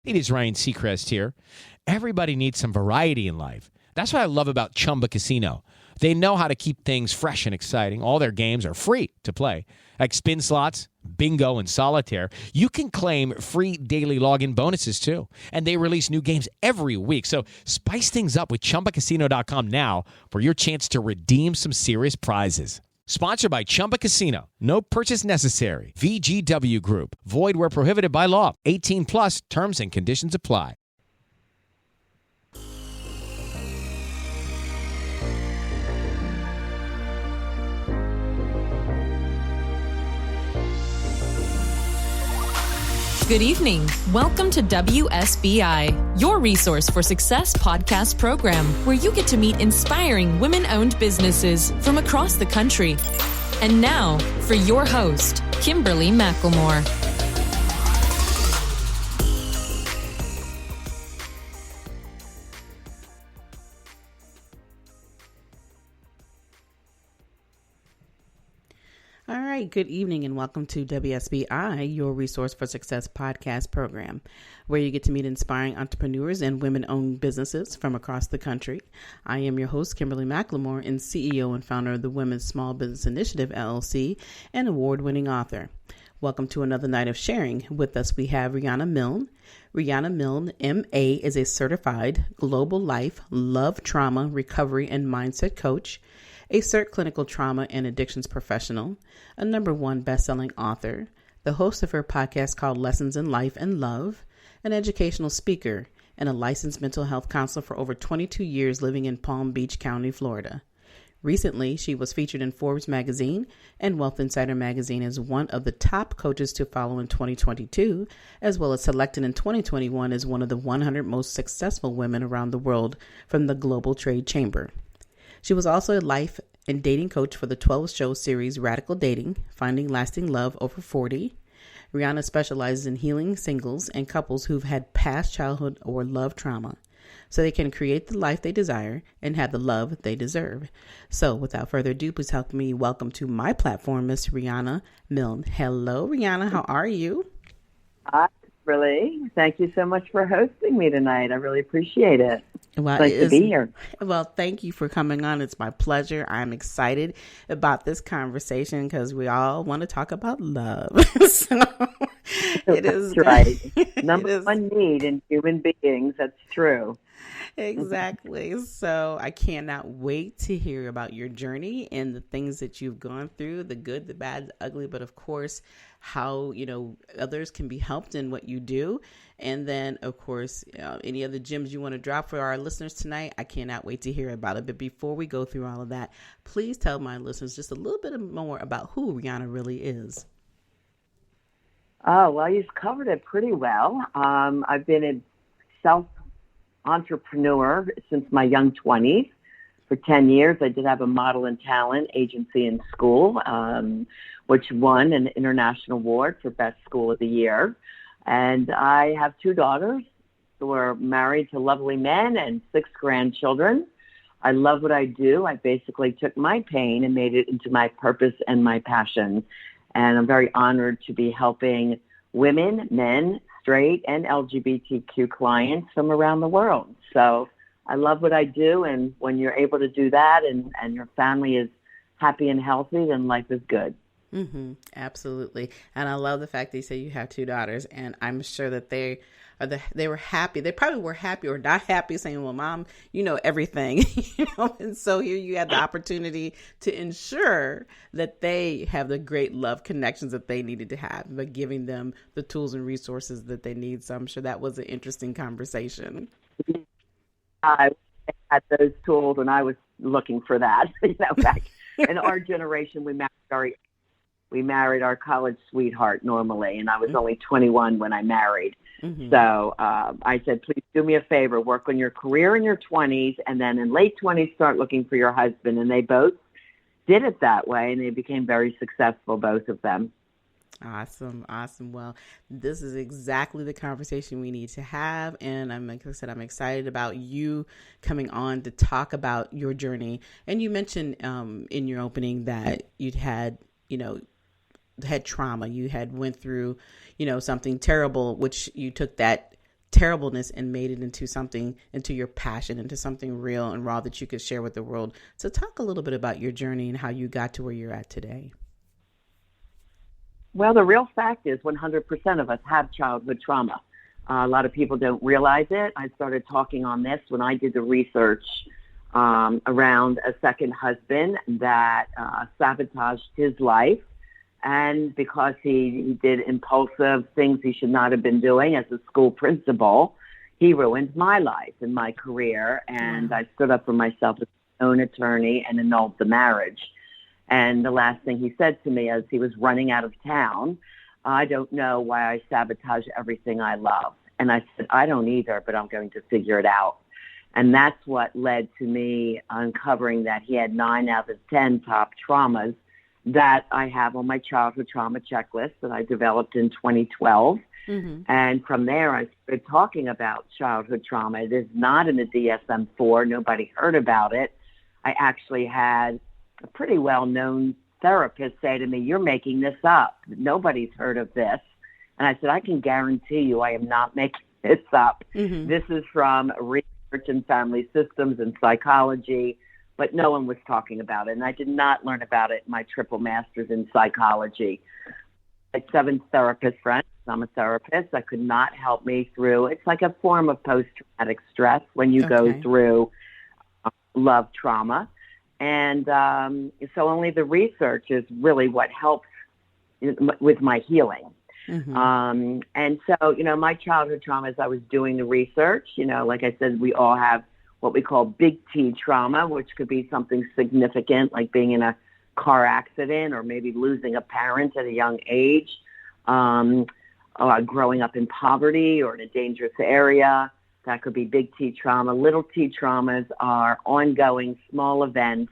It is Ryan Seacrest here. Everybody needs some variety in life. That's what I love about Chumba Casino. They know how to keep things fresh and exciting. All their games are free to play. Like spin slots, bingo, and solitaire. You can claim free daily login bonuses too. And they release new games every week. So spice things up with ChumbaCasino.com now for your chance to redeem some serious prizes. Sponsored by Chumba Casino. No purchase necessary. VGW Group. Void where prohibited by law. 18 plus terms and conditions apply. Good evening. Welcome to WSBI, your resource for success podcast program, where you get to meet inspiring women-owned businesses from across the country. And now, for your host, Kimberly McLemore. All right, good evening and welcome to WSBI, your Resource for Success podcast program, where you get to meet inspiring entrepreneurs and women-owned businesses from across the country. I am your host, Kimberly McLemore, and CEO and founder of the Women's Small Business Initiative, LLC, and award-winning author. Welcome to another night of sharing. With us, we have Riana Milne. Riana Milne, MA, is a certified global life, love, trauma, recovery, and mindset coach, a CERT clinical trauma and addictions professional, a #1 best-selling author, the host of her podcast called Lessons in Life and Love, an educational speaker, and a licensed mental health counselor for over 22 years living in Palm Beach County, Florida. Recently, she was featured in Forbes magazine and Wealth Insider magazine as one of the top coaches to follow in 2022, as well as selected in 2021 as one of the 100 most successful women around the world from the Global Trade Chamber. She was also a life and dating coach for the 12-show series Radical Dating, Finding Lasting Love Over 40. Riana specializes in healing singles and couples who've had past childhood or love trauma so they can create the life they desire and have the love they deserve. So without further ado, please help me welcome to my platform, Miss Riana Milne. Hello, Riana. How are you? Hi, Kimberly. Thank you so much for hosting me tonight. I really appreciate it. Well, nice to be here. Well, thank you for coming on. It's my pleasure. I'm excited about this conversation because we all want to talk about love. So it is That's right. Number one need in human beings. That's true. Exactly. So I cannot wait to hear about your journey and the things that you've gone through, the good, the bad, the ugly, but of course, how, others can be helped in what you do. And then, of course, any other gems you want to drop for our listeners tonight, I cannot wait to hear about it. But before we go through all of that, please tell my listeners just a little bit more about who Riana really is. Oh, well, you've covered it pretty well. I've been a self-entrepreneur since my young 20s. For 10 years, I did have a model and talent agency in school, which won an international award for Best School of the Year. And I have 2 daughters who are married to lovely men and 6 grandchildren. I love what I do. I basically took my pain and made it into my purpose and my passion. And I'm very honored to be helping women, men, straight, and LGBTQ clients from around the world. So I love what I do. And when you're able to do that and your family is happy and healthy, then life is good. Mm-hmm. Absolutely. And I love the fact that you say you have 2 daughters, and I'm sure that they were happy. They probably were happy or not happy, saying, well, Mom, you know everything. And so here you had the opportunity to ensure that they have the great love connections that they needed to have, but giving them the tools and resources that they need. So I'm sure that was an interesting conversation. I had those tools and I was looking for that. Back in our generation, we married our college sweetheart normally, and I was only 21 when I married. Mm-hmm. So I said, please do me a favor, work on your career in your 20s, and then in late 20s, start looking for your husband. And they both did it that way, and they became very successful, both of them. Awesome. Well, this is exactly the conversation we need to have. And like I said, I'm excited about you coming on to talk about your journey. And you mentioned in your opening that you'd had trauma. You had went through, something terrible, which you took that terribleness and made it into something, into your passion, into something real and raw that you could share with the world. So talk a little bit about your journey and how you got to where you're at today. Well, the real fact is 100% of us have childhood trauma. A lot of people don't realize it. I started talking on this when I did the research around a second husband that sabotaged his life. And because he did impulsive things he should not have been doing as a school principal, he ruined my life and my career. And I stood up for myself as my own attorney and annulled the marriage. And the last thing he said to me as he was running out of town, I don't know why I sabotage everything I love. And I said, I don't either, but I'm going to figure it out. And that's what led to me uncovering that he had 9 out of 10 top traumas that I have on my childhood trauma checklist that I developed in 2012. Mm-hmm. And from there, I started talking about childhood trauma. It is not in the DSM-4. Nobody heard about it. I actually had a pretty well-known therapist say to me, you're making this up. Nobody's heard of this. And I said, I can guarantee you I am not making this up. Mm-hmm. This is from research in family systems and psychology, but no one was talking about it. And I did not learn about it in my triple master's in psychology. I had 7 therapist friends. I'm a therapist. That could not help me through. It's like a form of post-traumatic stress when you go through love trauma. And so only the research is really what helps with my healing. Mm-hmm. And so, my childhood trauma, as I was doing the research, like I said, we all have what we call big T trauma, which could be something significant, like being in a car accident or maybe losing a parent at a young age, growing up in poverty or in a dangerous area. That could be big T trauma. Little T traumas are ongoing small events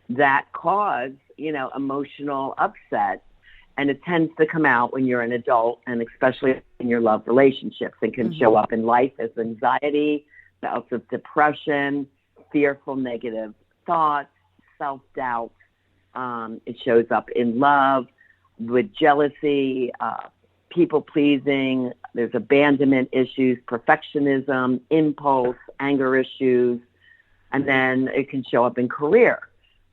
that cause, emotional upset. And it tends to come out when you're an adult and especially in your love relationships. It can show up in life as anxiety, bouts of depression, fearful negative thoughts, self-doubt. It shows up in love with jealousy, people-pleasing. There's abandonment issues, perfectionism, impulse, anger issues. And then it can show up in career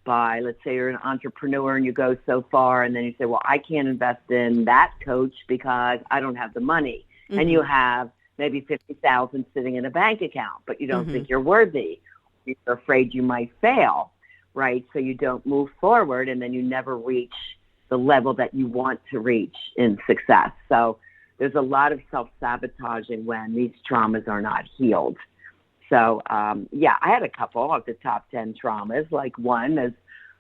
by, let's say you're an entrepreneur and you go so far and then you say, well, I can't invest in that coach because I don't have the money. Mm-hmm. And you have maybe $50,000 sitting in a bank account, but you don't think you're worthy. You're afraid you might fail, right? So you don't move forward and then you never reach the level that you want to reach in success. So there's a lot of self-sabotaging when these traumas are not healed. So, I had a couple of the top 10 traumas. Like one is,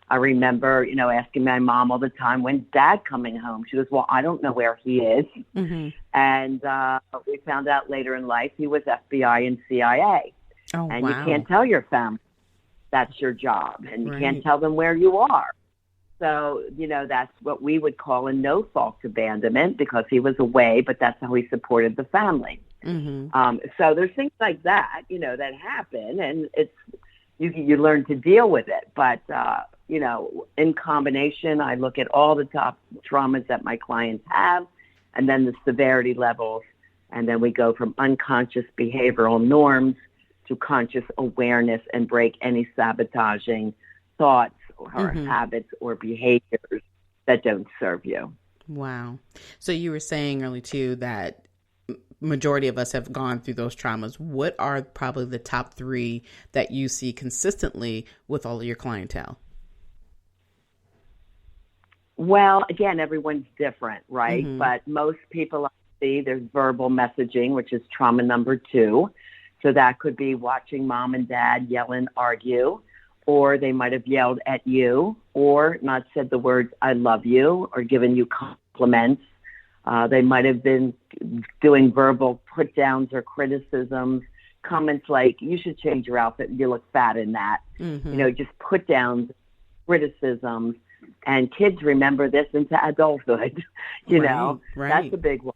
I remember, asking my mom all the time, when's Dad coming home? She goes, well, I don't know where he is. Mm-hmm. And we found out later in life he was FBI and CIA. Oh, and you can't tell your family that's your job. And you can't tell them where you are. So, that's what we would call a no-fault abandonment because he was away, but that's how he supported the family. Mm-hmm. So there's things like that, that happen, and it's you learn to deal with it. But, in combination, I look at all the top traumas that my clients have, and then the severity levels, and then we go from unconscious behavioral norms to conscious awareness and break any sabotaging thoughts or habits or behaviors that don't serve you. Wow. So you were saying earlier, too, that majority of us have gone through those traumas. What are probably the top 3 that you see consistently with all of your clientele? Well, again, everyone's different, right? Mm-hmm. But most people I see, there's verbal messaging, which is trauma number 2. So that could be watching mom and dad yell and argue, or they might have yelled at you or not said the words, I love you, or given you compliments. They might have been doing verbal put downs or criticisms, comments like, you should change your outfit, you look fat in that. Mm-hmm. Just put downs, criticisms. And kids remember this into adulthood, Right. That's a big one.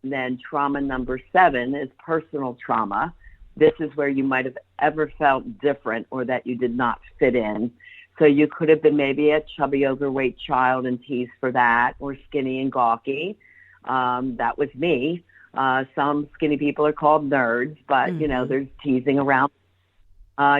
And then trauma number 7 is personal trauma. This is where you might have ever felt different or that you did not fit in. So you could have been maybe a chubby, overweight child and teased for that, or skinny and gawky. That was me. Some skinny people are called nerds, but, there's teasing around.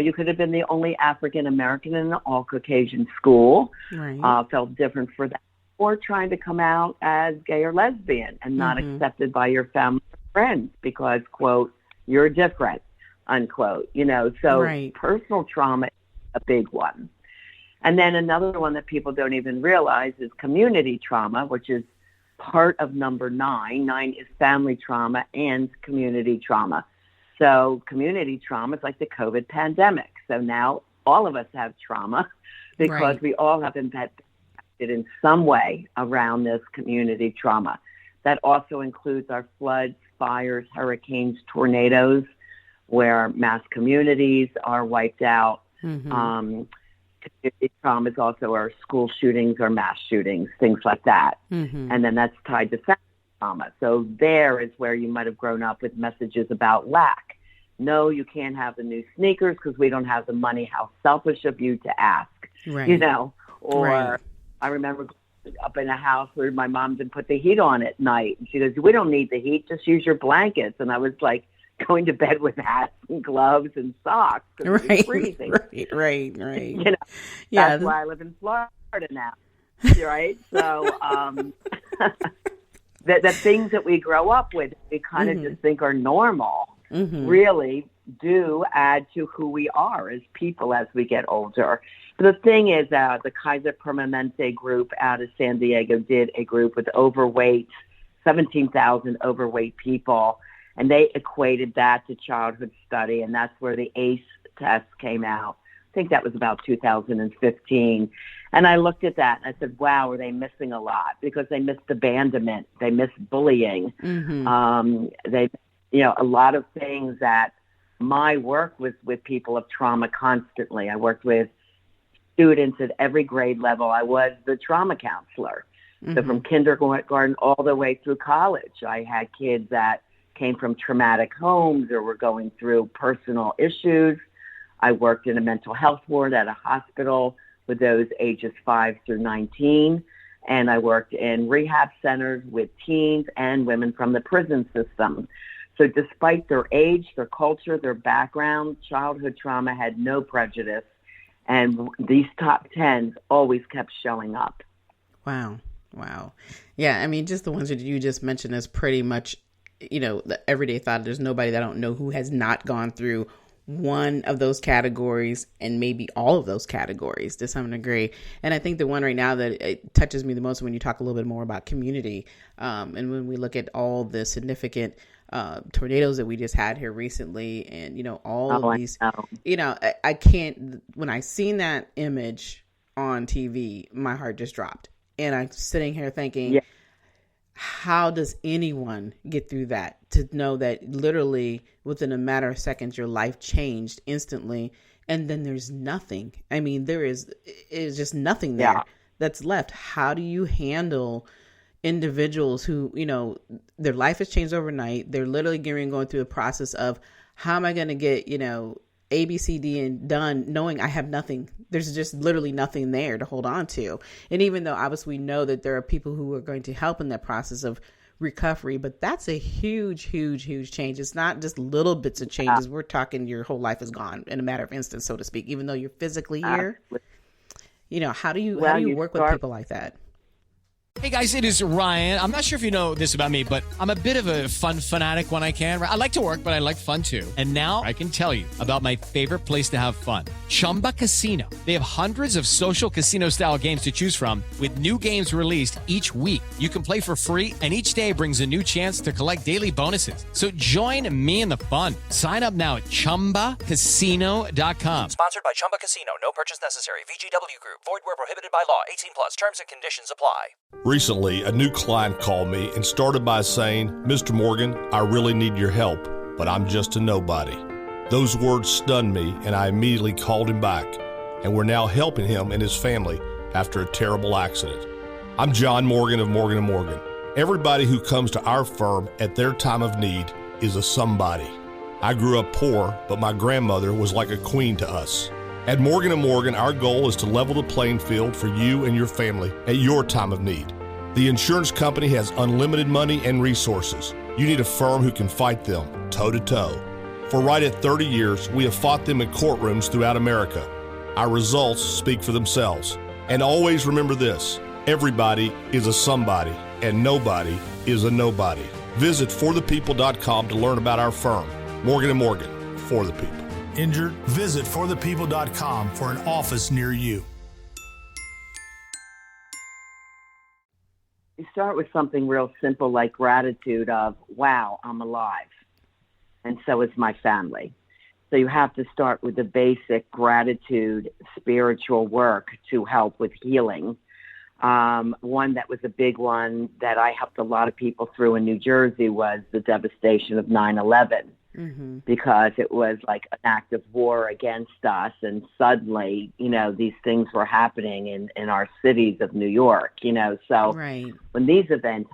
You could have been the only African American in an all Caucasian school, Right. Felt different for that, or trying to come out as gay or lesbian and not accepted by your family or friends because, quote, you're different, unquote. So Right. personal trauma is a big one. And then another one that people don't even realize is community trauma, which is part of number 9. 9 is family trauma and community trauma. So community trauma is like the COVID pandemic. So now all of us have trauma because Right. we all have been impacted in some way around this community trauma. That also includes our floods, fires, hurricanes, tornadoes, where mass communities are wiped out. Community trauma is also our school shootings or mass shootings, things like that. And then that's tied to family trauma. So there is where you might have grown up with messages about lack. No, you can't have the new sneakers because we don't have the money. How selfish of you to ask, Right. Or Right. I remember up in a house where my mom didn't put the heat on at night. And she goes, we don't need the heat, just use your blankets. And I was like going to bed with hats and gloves and socks because it was freezing. Right. That's why I live in Florida now, right? So the things that we grow up with, we kind of just think are normal, really do add to who we are as people as we get older. But the thing is, the Kaiser Permanente group out of San Diego did a group with 17,000 overweight people, and they equated that to childhood study, and that's where the ACE test came out. I think that was about 2015. And I looked at that and I said, wow, are they missing a lot? Because they missed abandonment. They missed bullying. They, a lot of things that my work was with people of trauma constantly. I worked with students at every grade level. I was the trauma counselor. So from kindergarten all the way through college, I had kids that came from traumatic homes or were going through personal issues. I worked in a mental health ward at a hospital with those ages 5 through 19. And I worked in rehab centers with teens and women from the prison system. So despite their age, their culture, their background, childhood trauma had no prejudice. And these top 10s always kept showing up. Wow. Yeah, I mean, just the ones that you just mentioned is pretty much, the everyday thought. There's nobody that I don't know who has not gone through one of those categories and maybe all of those categories to some degree. And I think the one right now that it touches me the most when you talk a little bit more about community, and when we look at all the significant tornadoes that we just had here recently, and all of these, I can't. When I seen that image on TV, my heart just dropped, and I'm sitting here thinking, how does anyone get through that? To know that literally within a matter of seconds, your life changed instantly, and then there's nothing. I mean, is just nothing there that's left. How do you handle individuals who, their life has changed overnight? They're literally going through the process of, how am I going to get, A, B, C, D, and done, knowing I have nothing. There's just literally nothing there to hold on to. And even though obviously we know that there are people who are going to help in that process of recovery, but that's a huge, huge, huge change. It's not just little bits of changes. We're talking your whole life is gone in a matter of instance, so to speak, even though you're physically here. How do you work with people like that? Hey guys, it is Ryan. I'm not sure if you know this about me, but I'm a bit of a fun fanatic when I can. I like to work, but I like fun too. And now I can tell you about my favorite place to have fun, Chumba Casino. They have hundreds of social casino style games to choose from with new games released each week. You can play for free and each day brings a new chance to collect daily bonuses. So join me in the fun. Sign up now at ChumbaCasino.com. Sponsored by Chumba Casino. No purchase necessary. VGW Group. Void where prohibited by law. 18 plus. Terms and conditions apply. Recently, a new client called me and started by saying, Mr. Morgan, I really need your help, but I'm just a nobody. Those words stunned me, and I immediately called him back, and we're now helping him and his family after a terrible accident. I'm John Morgan of Morgan & Morgan. Everybody who comes to our firm at their time of need is a somebody. I grew up poor, but my grandmother was like a queen to us. At Morgan & Morgan, our goal is to level the playing field for you and your family at your time of need. The insurance company has unlimited money and resources. You need a firm who can fight them toe to toe. For right at 30 years, we have fought them in courtrooms throughout America. Our results speak for themselves. And always remember this: everybody is a somebody, and nobody is a nobody. Visit forthepeople.com to learn about our firm, Morgan & Morgan, for the people. Injured? Visit forthepeople.com for an office near you. You start with something real simple like gratitude of, wow, I'm alive. And so is my family. So you have to start with the basic gratitude, spiritual work to help with healing. One that was a big one that I helped a lot of people through in New Jersey was the devastation of 9/11, because it was like an act of war against us. And suddenly, these things were happening in our cities of New York, so when these events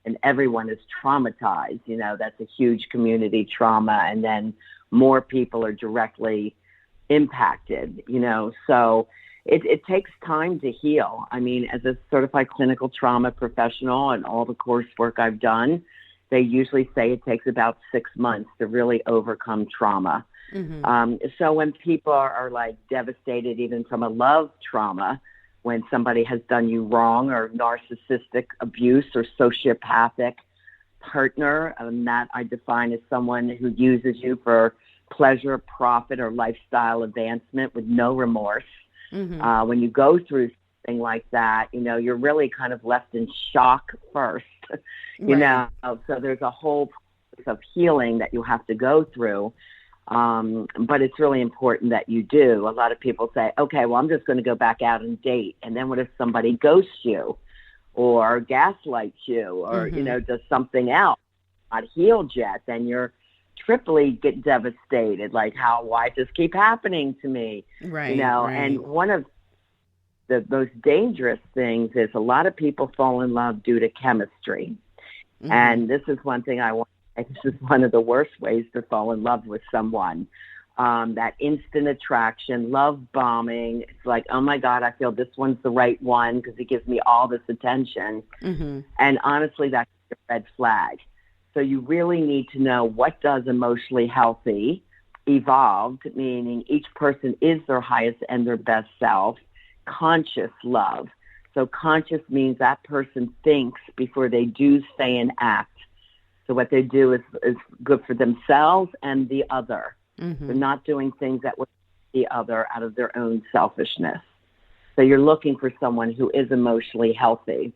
and everyone is traumatized, that's a huge community trauma. And then more people are directly impacted, so it takes time to heal. I mean, as a certified clinical trauma professional and all the coursework I've done, they usually say it takes about 6 months to really overcome trauma. So when people are like devastated, even from a love trauma, when somebody has done you wrong, or narcissistic abuse or sociopathic partner, that I define as someone who uses you for pleasure, profit, or lifestyle advancement with no remorse. When you go through something like that, you're really kind of left in shock first, so there's a whole process of healing that you have to go through. But it's really important that you do. A lot of people say, okay, well, I'm just going to go back out and date. And then what if somebody ghosts you or gaslights you or, does something else, not healed yet? Then you're triply get devastated. Like, why does this keep happening to me? And one of the most dangerous things is a lot of people fall in love due to chemistry. And this is one thing I want. This is one of the worst ways to fall in love with someone. That instant attraction, love bombing. It's like, oh my God, I feel this one's the right one because he gives me all this attention. And honestly, that's a red flag. So you really need to know what does emotionally healthy, evolved, meaning each person is their highest and their best self, conscious love. So conscious means that person thinks before they do, say, and act. So what they do is good for themselves and the other. They're not doing things that would the other out of their own selfishness. So you're looking for someone who is emotionally healthy.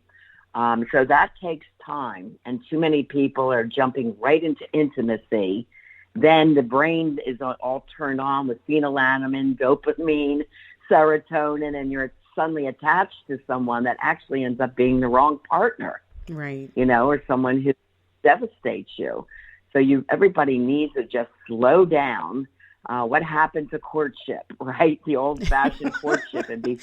So that takes time, and too many people are jumping right into intimacy. Then the brain is all turned on with phenylalanine, dopamine, serotonin, and you're suddenly attached to someone that actually ends up being the wrong partner, or someone who devastates you. So everybody needs to just slow down. What happened to courtship, right? The old-fashioned courtship, and be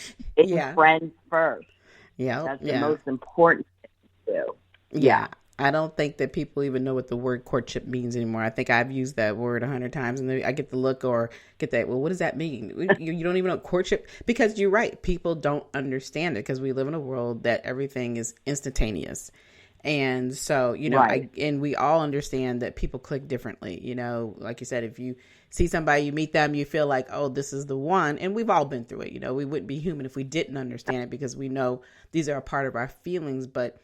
friends first. That's the most important thing to do. I don't think that people even know what the word courtship means anymore. I think I've used that word 100 times, and I get the look or get that, well, what does that mean? You don't even know courtship, because you're right. People don't understand it because we live in a world that everything is instantaneous. And so, and we all understand that people click differently. Like you said, if you see somebody, you meet them, you feel like, oh, this is the one. And we've all been through it. We wouldn't be human if we didn't understand it, because we know these are a part of our feelings. But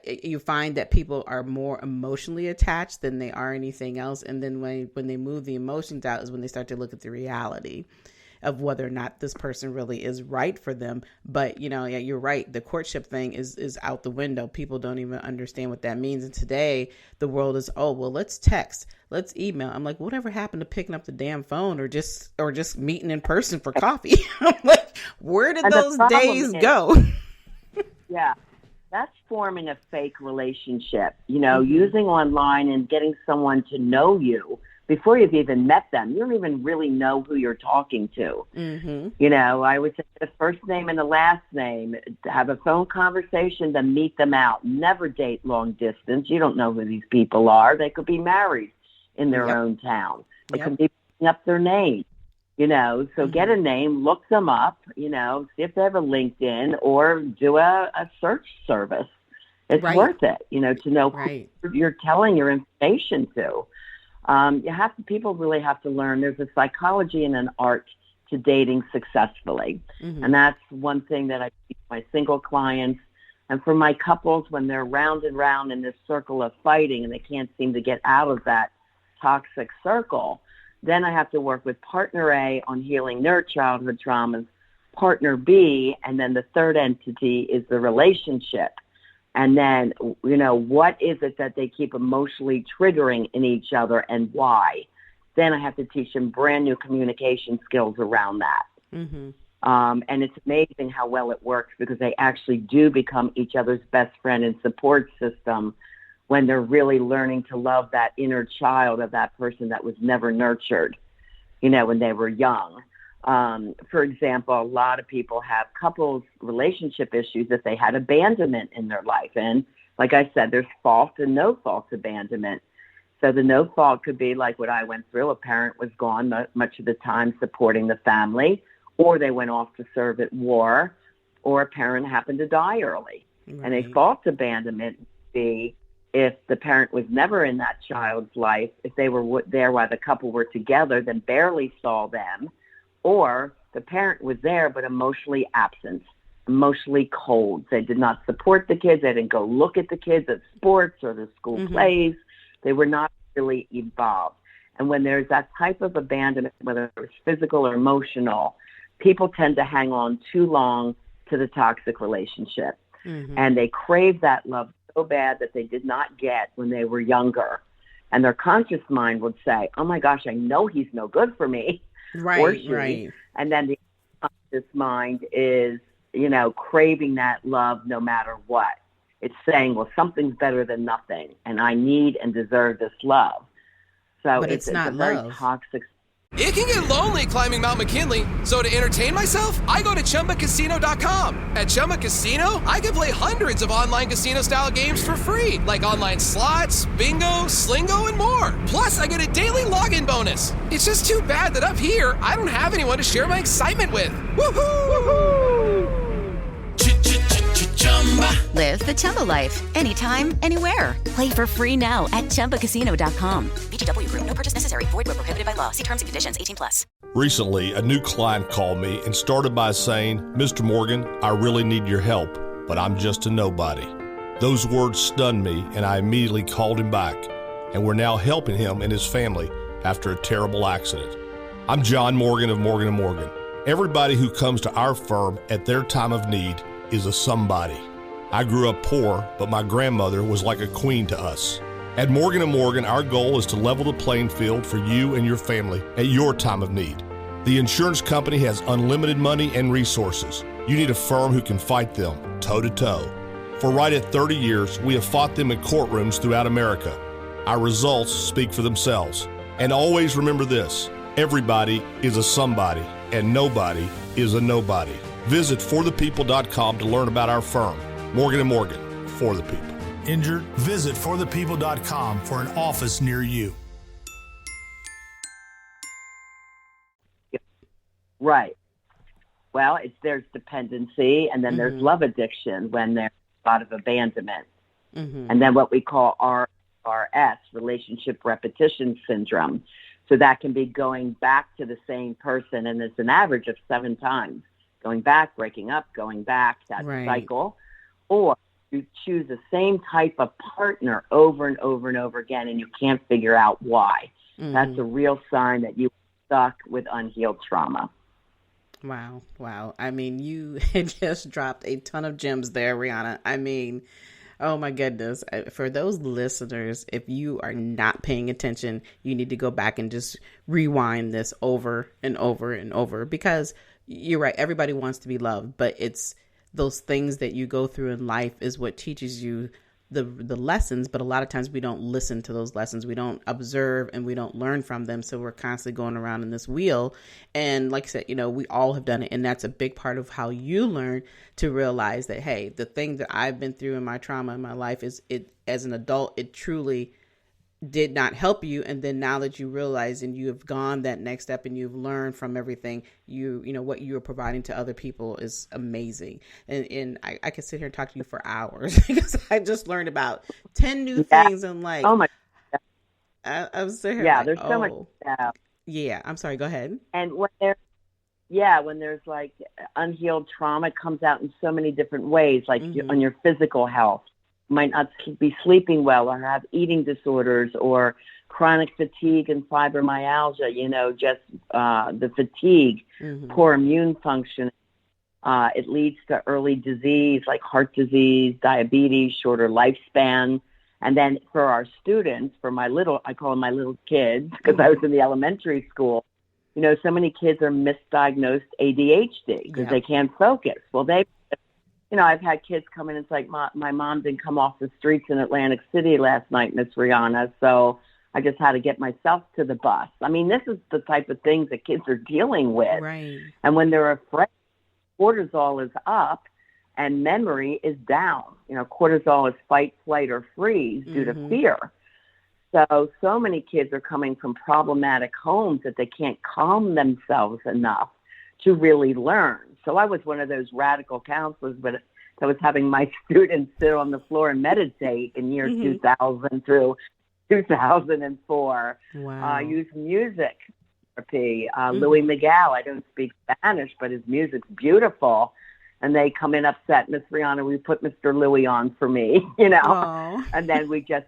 you find that people are more emotionally attached than they are anything else. And then when they move the emotions out is when they start to look at the reality of whether or not this person really is right for them. But, you're right. The courtship thing is out the window. People don't even understand what that means. And today the world is, oh, well, let's text, let's email. I'm like, whatever happened to picking up the damn phone or just meeting in person for coffee? I'm like, where did those days go? That's forming a fake relationship, using online and getting someone to know you before you've even met them. You don't even really know who you're talking to. I would say the first name and the last name, to have a phone conversation, then meet them out. Never date long distance. You don't know who these people are. They could be married in their own town. They could be picking up their name, so get a name, look them up, see if they have a LinkedIn, or do a search service, It's Right. worth it, to know Right. who you're telling your information to. People really have to learn. There's a psychology and an art to dating successfully. Mm-hmm. And that's one thing that I teach my single clients. And for my couples, when they're round and round in this circle of fighting and they can't seem to get out of that toxic circle, then I have to work with partner A on healing their childhood traumas, partner B, and then the third entity is the relationship. And then, what is it that they keep emotionally triggering in each other and why? Then I have to teach them brand new communication skills around that. Mm-hmm. And it's amazing how well it works because they actually do become each other's best friend and support system when they're really learning to love that inner child of that person that was never nurtured, when they were young. For example, a lot of people have couples relationship issues if they had abandonment in their life. And like I said, there's fault and no fault abandonment. So the no fault could be like what I went through. A parent was gone much of the time supporting the family, or they went off to serve at war, or a parent happened to die early. Right. And a fault abandonment would be if the parent was never in that child's life, if they were there while the couple were together, then barely saw them, or the parent was there but emotionally absent, emotionally cold. They did not support the kids. They didn't go look at the kids at sports or the school plays. They were not really involved. And when there's that type of abandonment, whether it's physical or emotional, people tend to hang on too long to the toxic relationship. Mm-hmm. And they crave that love so bad that they did not get when they were younger. And their conscious mind would say, oh my gosh, I know he's no good for me. Right, or she. right. And then the unconscious mind is, craving that love no matter what. It's saying, well, something's better than nothing, and I need and deserve this love. So But it's not a very love. toxic. It can get lonely climbing Mount McKinley, so to entertain myself, I go to ChumbaCasino.com. At Chumba Casino, I can play hundreds of online casino-style games for free, like online slots, bingo, Slingo, and more. Plus, I get a daily login bonus. It's just too bad that up here, I don't have anyone to share my excitement with. Woohoo! Live the Chumba life. Anytime, anywhere. Play for free now at ChumbaCasino.com. VGW Group. No purchase necessary. Void where prohibited by law. See terms and conditions. 18+. Recently, a new client called me and started by saying, Mr. Morgan, I really need your help, but I'm just a nobody. Those words stunned me, and I immediately called him back, and we're now helping him and his family after a terrible accident. I'm John Morgan of Morgan & Morgan. Everybody who comes to our firm at their time of need is a somebody. I grew up poor, but my grandmother was like a queen to us. At Morgan & Morgan, our goal is to level the playing field for you and your family at your time of need. The insurance company has unlimited money and resources. You need a firm who can fight them toe-to-toe. For right at 30 years, we have fought them in courtrooms throughout America. Our results speak for themselves. And always remember this, everybody is a somebody, and nobody is a nobody. Visit forthepeople.com to learn about our firm. Morgan & Morgan, for the people. Injured? Visit forthepeople.com for an office near you. Right. Well, there's dependency, and then there's love addiction when there's a lot of abandonment. Mm-hmm. And then what we call RRS, relationship repetition syndrome. So that can be going back to the same person, and it's an average of 7 times. Going back, breaking up, going back, that cycle. Or you choose the same type of partner over and over and over again, and you can't figure out why. Mm-hmm. That's a real sign that you're stuck with unhealed trauma. Wow. I mean, you just dropped a ton of gems there, Riana. I mean, oh my goodness. For those listeners, if you are not paying attention, you need to go back and just rewind this over and over and over, because you're right. Everybody wants to be loved, but it's those things that you go through in life is what teaches you the lessons. But a lot of times we don't listen to those lessons. We don't observe and we don't learn from them. So we're constantly going around in this wheel. And like I said, we all have done it. And that's a big part of how you learn to realize that, hey, the thing that I've been through in my trauma in my life is as an adult, it truly did not help you, and then now that you realize and you have gone that next step and you've learned from everything, you know what you are providing to other people is amazing. And I could sit here and talk to you for hours because I just learned about 10 new things, and like, oh my, I'm sitting here there's so much. Yeah, I'm sorry. Go ahead. And when there's like unhealed trauma, it comes out in so many different ways, like on your physical health. Might not be sleeping well or have eating disorders or chronic fatigue and fibromyalgia, just the fatigue, poor immune function. It leads to early disease like heart disease, diabetes, shorter lifespan. And then for our students, I call them my little kids because I was in the elementary school, so many kids are misdiagnosed ADHD because they can't focus. Well, I've had kids come in and it's like, my mom didn't come off the streets in Atlantic City last night, Miss Riana, so I just had to get myself to the bus. I mean, this is the type of things that kids are dealing with. Right. And when they're afraid, cortisol is up and memory is down. Cortisol is fight, flight, or freeze due to fear. So many kids are coming from problematic homes that they can't calm themselves enough to really learn. So I was one of those radical counselors, but I was having my students sit on the floor and meditate in year 2000 through 2004. Wow. Use music therapy. Louis Miguel, I don't speak Spanish, but his music's beautiful. And they come in upset, Miss Riana, we put Mr. Louis on for me, Aww. And then we just,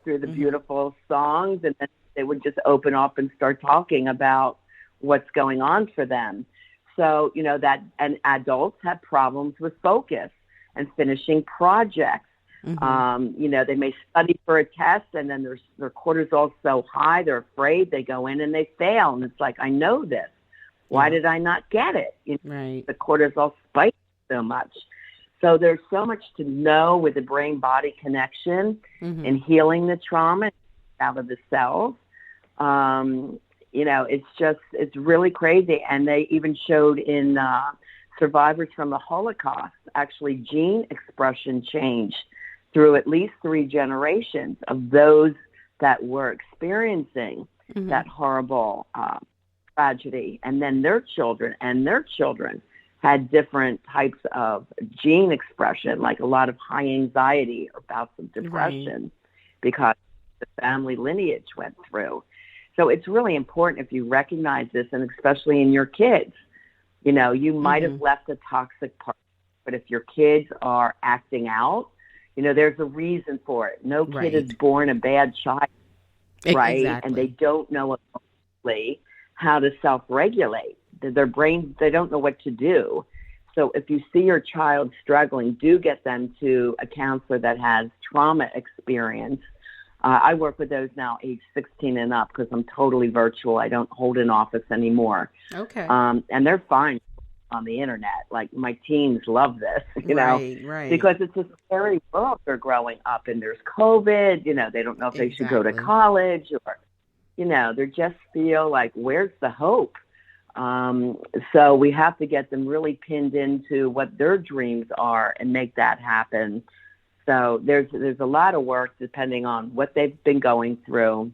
through the beautiful songs, and then they would just open up and start talking about what's going on for them. So, and adults have problems with focus and finishing projects. They may study for a test and then their cortisol's so high, they're afraid, they go in and they fail. And it's like, I know this. Why did I not get it? Right. The cortisol spikes so much. So there's so much to know with the brain-body connection and healing the trauma out of the cells. It's really crazy. And they even showed in survivors from the Holocaust, actually gene expression changed through at least 3 generations of those that were experiencing that horrible tragedy. And then their children had different types of gene expression, like a lot of high anxiety or bouts of depression because the family lineage went through. So it's really important if you recognize this, and especially in your kids. You might have left a toxic partner, but if your kids are acting out, there's a reason for it. No kid is born a bad child, right? Exactly. And they don't know emotionally how to self-regulate. Their brains, they don't know what to do. So if you see your child struggling, do get them to a counselor that has trauma experience. I work with those now age 16 and up because I'm totally virtual. I don't hold an office anymore. Okay. And they're fine on the internet. Like my teens love this, Right. because it's a scary world they're growing up in. There's COVID, they don't know if they should go to college or, they just feel like, where's the hope? So we have to get them really pinned into what their dreams are and make that happen. So there's a lot of work depending on what they've been going through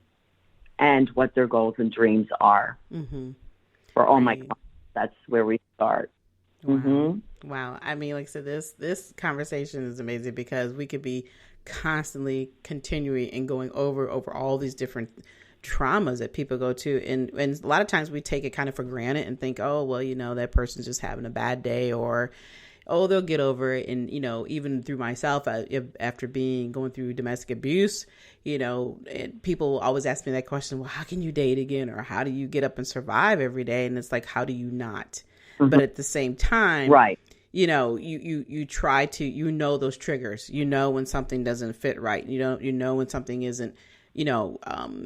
and what their goals and dreams are. For all my clients, that's where we start. Wow. Wow. I mean, like I said, this conversation is amazing because we could be constantly continuing and going over all these different traumas that people go to. And a lot of times we take it kind of for granted and think, oh, well, that person's just having a bad day, or, oh, they'll get over it. And, even through myself, after going through domestic abuse, and people always ask me that question, well, how can you date again? Or how do you get up and survive every day? And it's like, how do you not? But at the same time, right. You try to, those triggers, when something doesn't fit right, when something isn't,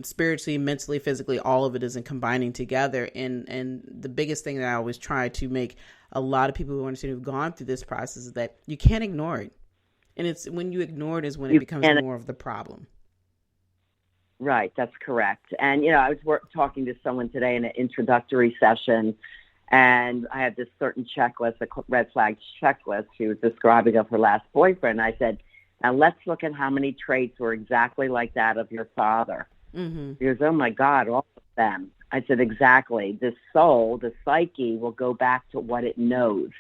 spiritually, mentally, physically, all of it isn't combining together. And the biggest thing that I always try to make a lot of people who understand who've gone through this process is that you can't ignore it. And it's when you ignore it is when it becomes more of the problem. Right. That's correct. And, I was talking to someone today in an introductory session, and I had this certain checklist, a red flag checklist. She was describing of her last boyfriend. I said, Now let's look at how many traits were exactly like that of your father. Mm-hmm. He goes, oh my God, all of them. I said, exactly. The soul, the psyche will go back to what it knows.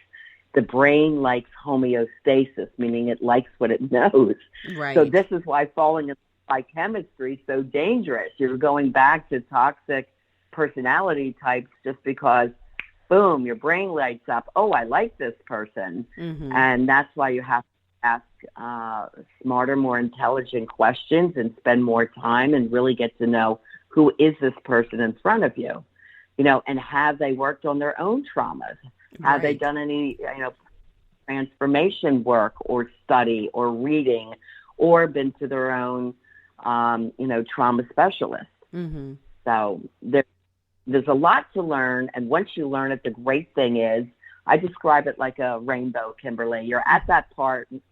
The brain likes homeostasis, meaning it likes what it knows. Right. So this is why falling in biochemistry is so dangerous. You're going back to toxic personality types just because, boom, your brain lights up. Oh, I like this person. Mm-hmm. And that's why you have to ask smarter, more intelligent questions and spend more time and really get to know who is this person in front of you, and have they worked on their own traumas? Have they done any, transformation work or study or reading or been to their own, trauma specialist? Mm-hmm. So there's a lot to learn. And once you learn it, the great thing is, I describe it like a rainbow, Kimberly. You're at that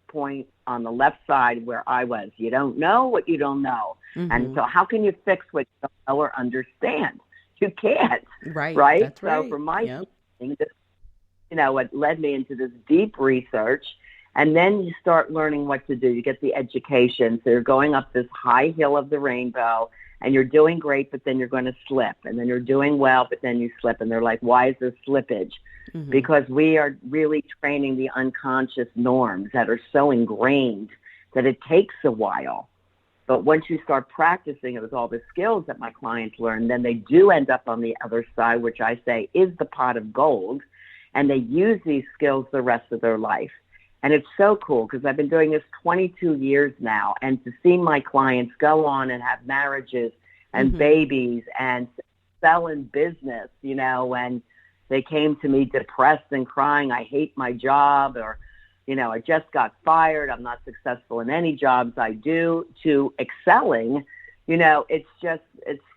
point on the left side where I was. You don't know what you don't know. Mm-hmm. And so how can you fix what you don't know or understand? You can't. Right. Right? That's right. So for my thing, this, it led me into this deep research. And then you start learning what to do. You get the education. So you're going up this high hill of the rainbow, and you're doing great, but then you're going to slip. And then you're doing well, but then you slip. And they're like, why is there slippage? Mm-hmm. Because we are really training the unconscious norms that are so ingrained that it takes a while. But once you start practicing it with all the skills that my clients learn, then they do end up on the other side, which I say is the pot of gold. And they use these skills the rest of their life. And it's so cool because I've been doing this 22 years now. And to see my clients go on and have marriages and mm-hmm. babies and sell in business, and they came to me depressed and crying, I hate my job, or, I just got fired, I'm not successful in any jobs I do, to excelling, it's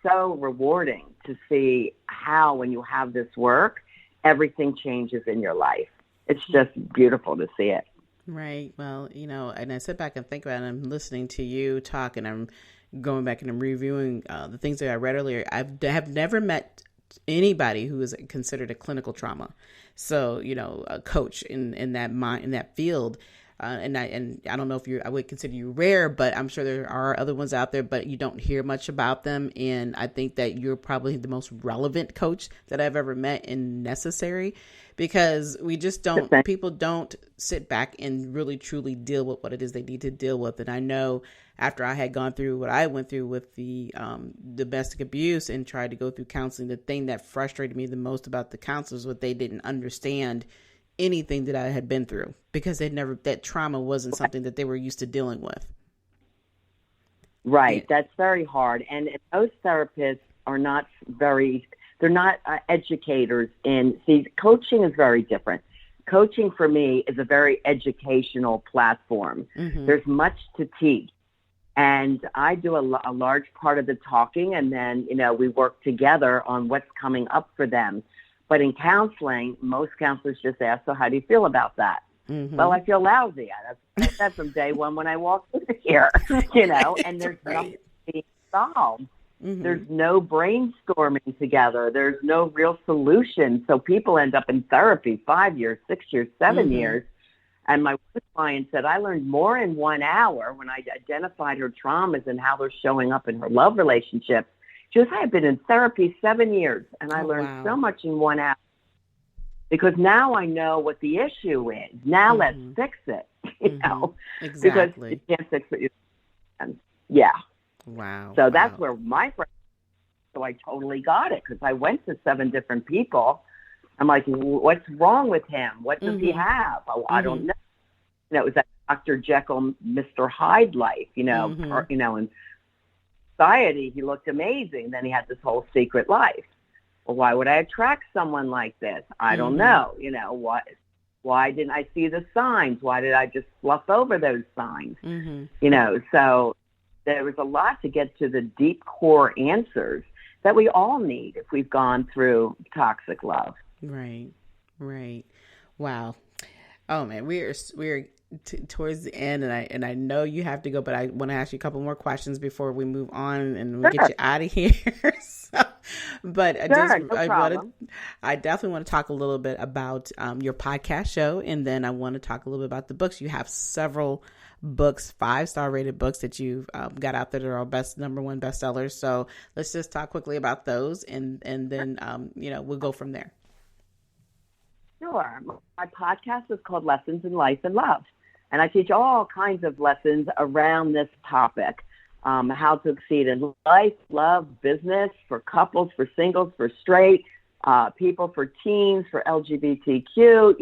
so rewarding to see how when you have this work, everything changes in your life. It's just beautiful to see it. Right. Well, and I sit back and think about it, and I'm listening to you talk, and I'm going back and I'm reviewing the things that I read earlier. I have never met anybody who is considered a clinical trauma. So, a coach in that field. And I don't know if I would consider you rare, but I'm sure there are other ones out there, but you don't hear much about them. And I think that you're probably the most relevant coach that I've ever met and necessary, because people don't sit back and really truly deal with what it is they need to deal with. And I know after I had gone through what I went through with the domestic abuse and tried to go through counseling, the thing that frustrated me the most about the counselors was they didn't understand anything that I had been through, because that trauma wasn't something that they were used to dealing with. Right. That's very hard. And most therapists are not they're not educators coaching is very different. Coaching for me is a very educational platform. Mm-hmm. There's much to teach. And I do a large part of the talking, and then, we work together on what's coming up for them. But in counseling, most counselors just ask, so how do you feel about that? Mm-hmm. Well, I feel lousy. That's from day one when I walked in here, and there's nothing being solved. Mm-hmm. There's no brainstorming together. There's no real solution. So people end up in therapy 5 years, 6 years, 7 mm-hmm. years. And my client said, I learned more in 1 hour when I identified her traumas and how they're showing up in her love relationships. She goes, I have been in therapy 7 years, and I learned so much in 1 hour. Because now I know what the issue is. Now mm-hmm. let's fix it, Exactly. Because you can't fix it yourself. Yeah. Wow. So that's where my friend, so I totally got it, because I went to 7 different people. I'm like, what's wrong with him? What does mm-hmm. he have? Oh, I don't know. It was that Dr. Jekyll, Mr. Hyde life, mm-hmm. in society, he looked amazing. Then he had this whole secret life. Well, why would I attract someone like this? I don't mm-hmm. know. Why didn't I see the signs? Why did I just fluff over those signs? Mm-hmm. So there was a lot to get to the deep core answers that we all need if we've gone through toxic love. Right. Wow. Oh man, we're towards the end, and I know you have to go, but I want to ask you a couple more questions before we move on and we'll get you out of here. So But Sure, no problem. I definitely want to talk a little bit about your podcast show, and then I want to talk a little bit about the books. You have several books, 5-star rated books that you've got out there that are all number one bestsellers. So let's just talk quickly about those, and then we'll go from there. Sure. My podcast is called Lessons in Life and Love, and I teach all kinds of lessons around this topic. How to succeed in life, love, business, for couples, for singles, for straight people, for teens, for LGBTQ.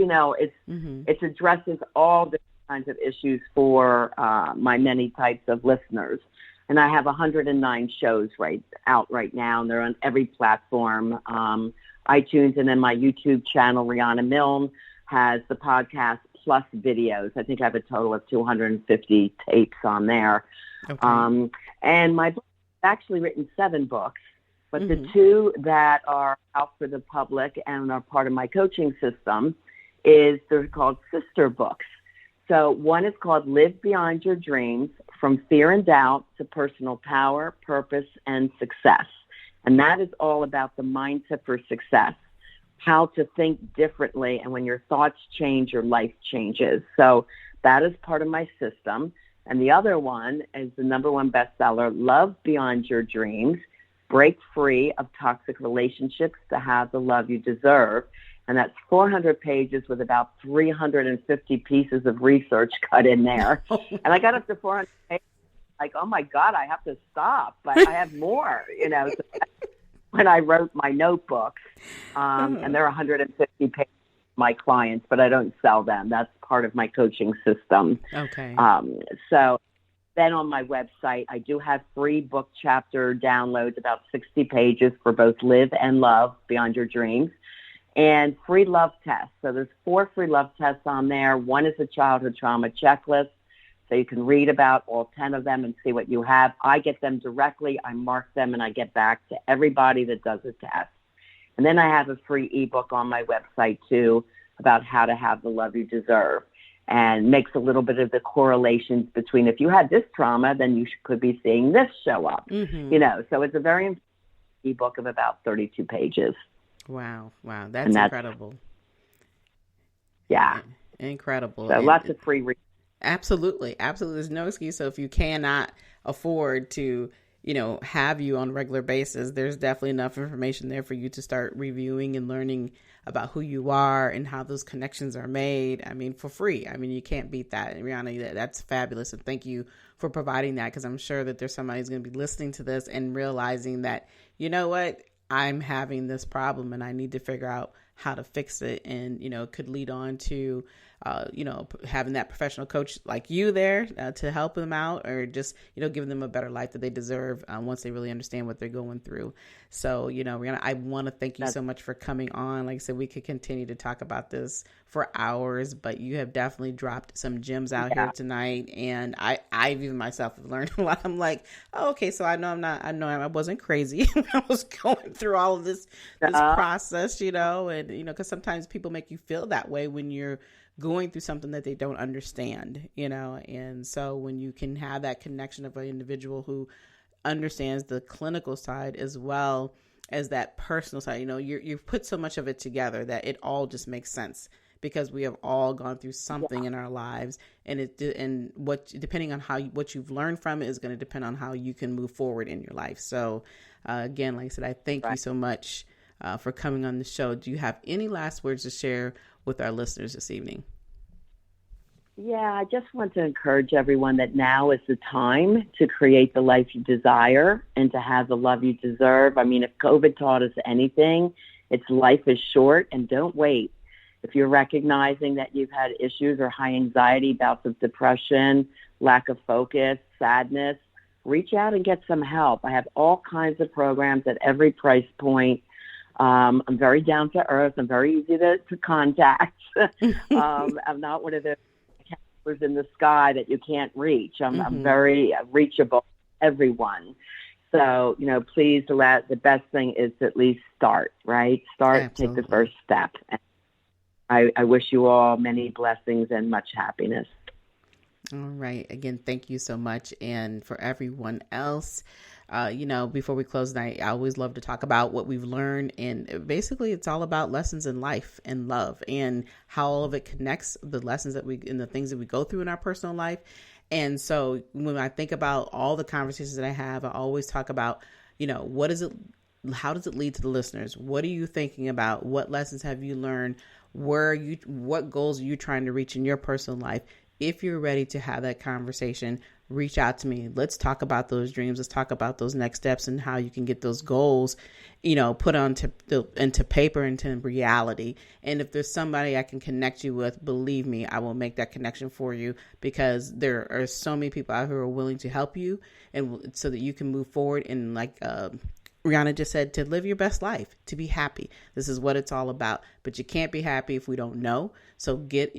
It addresses all different kinds of issues for my many types of listeners. And I have 109 shows out right now, and they're on every platform, iTunes, and then my YouTube channel, Riana Milne, has the podcast plus videos. I think I have a total of 250 tapes on there. Okay. And my book has actually written 7 books, but the 2 that are out for the public and are part of my coaching system they're called sister books. So one is called Live Beyond Your Dreams, From Fear and Doubt to Personal Power, Purpose, and Success. And that is all about the mindset for success, how to think differently. And when your thoughts change, your life changes. So that is part of my system. And the other one is the number one bestseller, Love Beyond Your Dreams, Break Free of Toxic Relationships to Have the Love You Deserve. And that's 400 pages with about 350 pieces of research cut in there. And I got up to 400 pages, like, oh my God, I have to stop. But I have more, So when I wrote my notebooks, and they're 150 pages. My clients, but I don't sell them. That's part of my coaching system. Okay. So then on my website, I do have free book chapter downloads, about 60 pages for both Live and Love Beyond Your Dreams, and free love tests. So there's 4 free love tests on there. One is a childhood trauma checklist. So you can read about all 10 of them and see what you have. I get them directly. I mark them and I get back to everybody that does a test. And then I have a free ebook on my website, too, about how to have the love you deserve, and makes a little bit of the correlations between if you had this trauma, then you could be seeing this show up. So it's a very important ebook of about 32 pages. Wow. That's incredible. Yeah. Incredible. So lots of free reading. Absolutely. There's no excuse. So if you cannot afford to have you on a regular basis, there's definitely enough information there for you to start reviewing and learning about who you are and how those connections are made. I mean, for free. I mean, you can't beat that. And Riana, that's fabulous. And thank you for providing that, because I'm sure that there's somebody who's going to be listening to this and realizing that, you know what, I'm having this problem and I need to figure out how to fix it. And, could lead on to having that professional coach like you there to help them out, or just, giving them a better life that they deserve once they really understand what they're going through. So, Riana, I want to thank you so much for coming on. Like I said, we could continue to talk about this for hours, but you have definitely dropped some gems out here tonight. And I even myself have learned a lot. I'm like, oh, okay, so I know I wasn't crazy. I was going through all of this process, and, because sometimes people make you feel that way when you're going through something that they don't understand, and so when you can have that connection of an individual who understands the clinical side as well as that personal side, you've put so much of it together that it all just makes sense, because we have all gone through something in our lives, and what, depending on what you've learned from it, is going to depend on how you can move forward in your life. So again, like I said, I thank you so much for coming on the show. Do you have any last words to share with our listeners this evening? Yeah, I just want to encourage everyone that now is the time to create the life you desire and to have the love you deserve. I mean, if COVID taught us anything, it's life is short, and don't wait. If you're recognizing that you've had issues or high anxiety, bouts of depression, lack of focus, sadness, reach out and get some help. I have all kinds of programs at every price point. I'm very down to earth. I'm very easy to contact. I'm not one of the counselors in the sky that you can't reach. I'm very reachable to everyone. So, please, the best thing is to at least start, right? Start, Absolutely. Take the first step. And I wish you all many blessings and much happiness. All right. Again, thank you so much. And for everyone else, Before we close tonight, I always love to talk about what we've learned. And basically, it's all about lessons in life and love and how all of it connects, the lessons and the things that we go through in our personal life. And so when I think about all the conversations that I have, I always talk about, how does it lead to the listeners? What are you thinking about? What lessons have you learned? What goals are you trying to reach in your personal life? If you're ready to have that conversation, reach out to me. Let's talk about those dreams. Let's talk about those next steps and how you can get those goals, put into paper, into reality. And if there's somebody I can connect you with, believe me, I will make that connection for you, because there are so many people out here who are willing to help you, and so that you can move forward and Riana just said, to live your best life, to be happy. This is what it's all about. But you can't be happy if we don't know. So get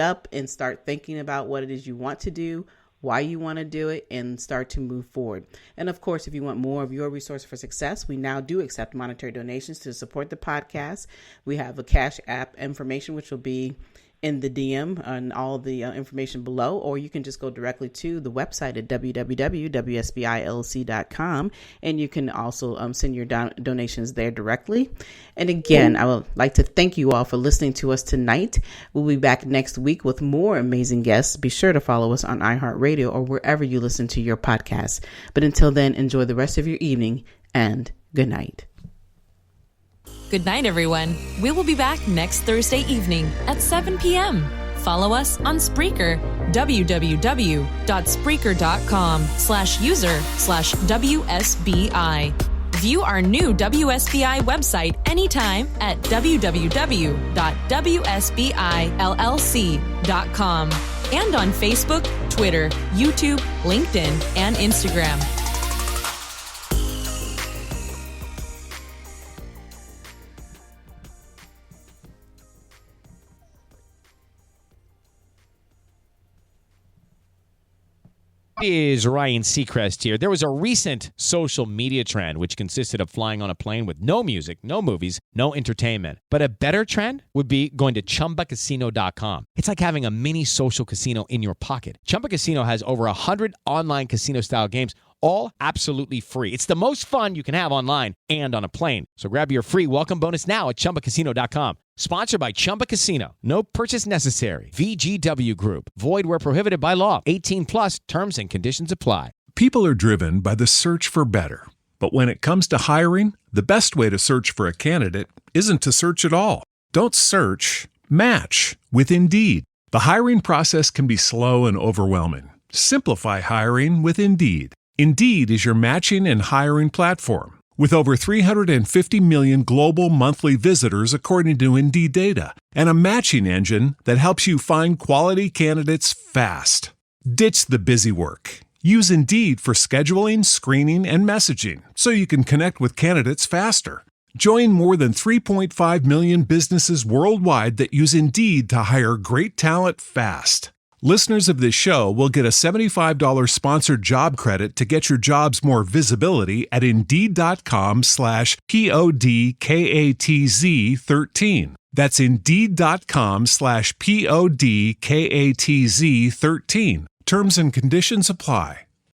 up and start thinking about what it is you want to do, why you want to do it, and start to move forward. And of course, if you want more of your resource for success, we now do accept monetary donations to support the podcast. We have a Cash App information, which will be in the DM and all the information below, or you can just go directly to the website at www.wsbillc.com, and you can also send your donations there directly. And again, I would like to thank you all for listening to us tonight. We'll be back next week with more amazing guests. Be sure to follow us on iHeartRadio or wherever you listen to your podcasts. But until then, enjoy the rest of your evening, and good night. Good night, everyone. We will be back next Thursday evening at 7 p.m. Follow us on Spreaker, www.spreaker.com/user/WSBI. View our new WSBI website anytime at www.wsbillc.com and on Facebook, Twitter, YouTube, LinkedIn, and Instagram. Is Ryan Seacrest here. There was a recent social media trend which consisted of flying on a plane with no music, no movies, no entertainment. But a better trend would be going to ChumbaCasino.com. It's like having a mini social casino in your pocket. Chumba Casino has over 100 online casino-style games, all absolutely free. It's the most fun you can have online and on a plane. So grab your free welcome bonus now at ChumbaCasino.com. Sponsored by Chumba Casino. No purchase necessary. VGW Group. Void where prohibited by law. 18 plus. Terms and conditions apply. People are driven by the search for better. But when it comes to hiring, the best way to search for a candidate isn't to search at all. Don't search. Match with Indeed. The hiring process can be slow and overwhelming. Simplify hiring with Indeed. Indeed is your matching and hiring platform. With over 350 million global monthly visitors according to Indeed data, and a matching engine that helps you find quality candidates fast. Ditch the busy work. Use Indeed for scheduling, screening, and messaging so you can connect with candidates faster. Join more than 3.5 million businesses worldwide that use Indeed to hire great talent fast. Listeners of this show will get a $75 sponsored job credit to get your jobs more visibility at Indeed.com/PODKATZ13. That's Indeed.com/PODKATZ13. Terms and conditions apply.